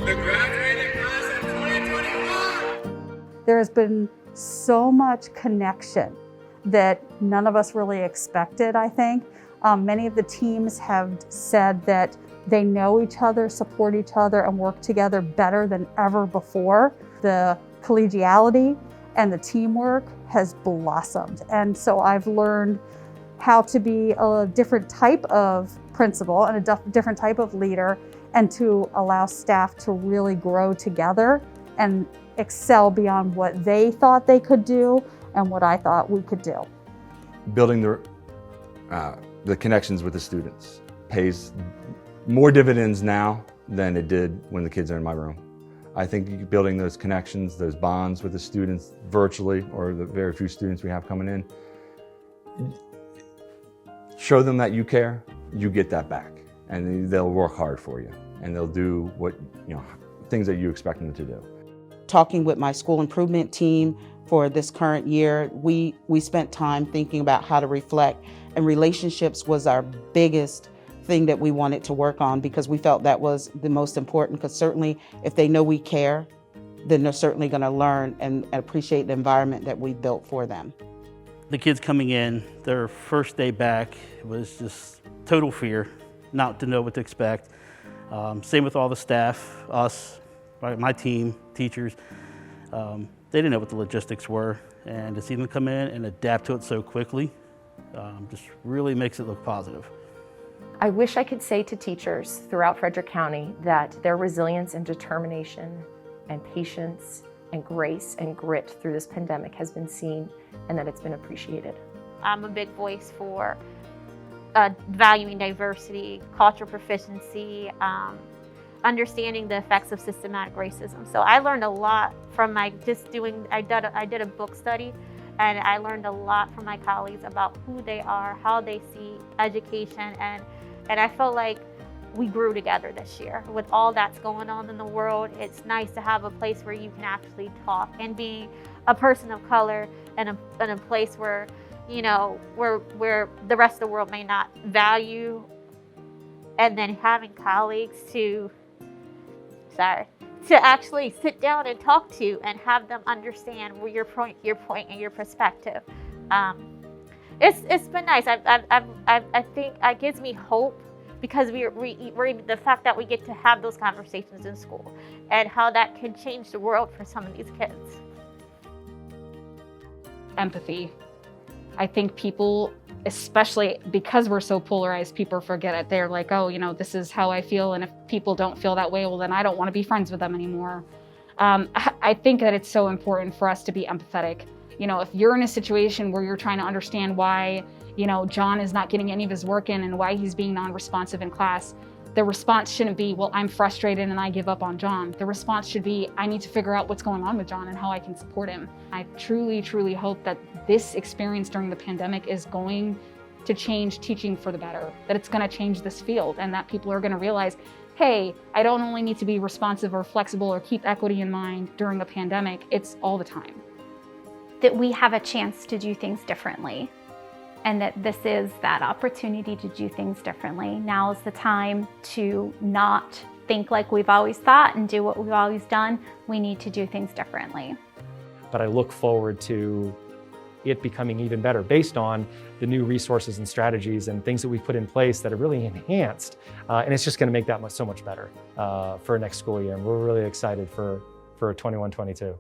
The graduating class of 2021. There has been so much connection that none of us really expected, I think. Many of the teams have said that they know each other, support each other, and work together better than ever before. The collegiality and the teamwork has blossomed. And so I've learned how to be a different type of principal and a different type of leader, and to allow staff to really grow together and excel beyond what they thought they could do and what I thought we could do. Building the connections with the students pays more dividends now than it did when the kids are in my room. I think building those connections, those bonds with the students virtually, or the very few students we have coming in, show them that you care, you get that back. And they'll work hard for you. And they'll do what, things that you expect them to do. Talking with my school improvement team for this current year, we spent time thinking about how to reflect, and relationships was our biggest thing that we wanted to work on, because we felt that was the most important, because certainly if they know we care, then they're certainly going to learn and appreciate the environment that we built for them. The kids coming in, their first day back was just total fear, not to know what to expect. Same with all the staff, us, my team, teachers. They didn't know what the logistics were, and to see them come in and adapt to it so quickly just really makes it look positive. I wish I could say to teachers throughout Frederick County that their resilience and determination and patience and grace and grit through this pandemic has been seen, and that it's been appreciated. I'm a big voice for valuing diversity, cultural proficiency, understanding the effects of systematic racism. So I learned a lot from I did a book study, and I learned a lot from my colleagues about who they are, how they see education, and I felt like we grew together this year. With all that's going on in the world, it's nice to have a place where you can actually talk, and be a person of color in a place where, where the rest of the world may not value, and then having colleagues to actually sit down and talk to and have them understand where your point and your perspective. It's been nice. I think it gives me hope, because we're the fact that we get to have those conversations in school, and how that can change the world for some of these kids. Empathy. I think people, especially because we're so polarized, people forget it. They're like, oh, this is how I feel, and if people don't feel that way, well, then I don't want to be friends with them anymore. I think that it's so important for us to be empathetic. If you're in a situation where you're trying to understand why, John is not getting any of his work in, and why he's being non-responsive in class, the response shouldn't be, well, I'm frustrated and I give up on John. The response should be, I need to figure out what's going on with John and how I can support him. I truly, truly hope that this experience during the pandemic is going to change teaching for the better, that it's going to change this field, and that people are going to realize, hey, I don't only need to be responsive or flexible or keep equity in mind during a pandemic, it's all the time. That we have a chance to do things differently, and that this is that opportunity to do things differently. Now is the time to not think like we've always thought and do what we've always done. We need to do things differently. But I look forward to it becoming even better based on the new resources and strategies and things that we've put in place that have really enhanced. And it's just going to make that so much better for next school year. And we're really excited for 21-22.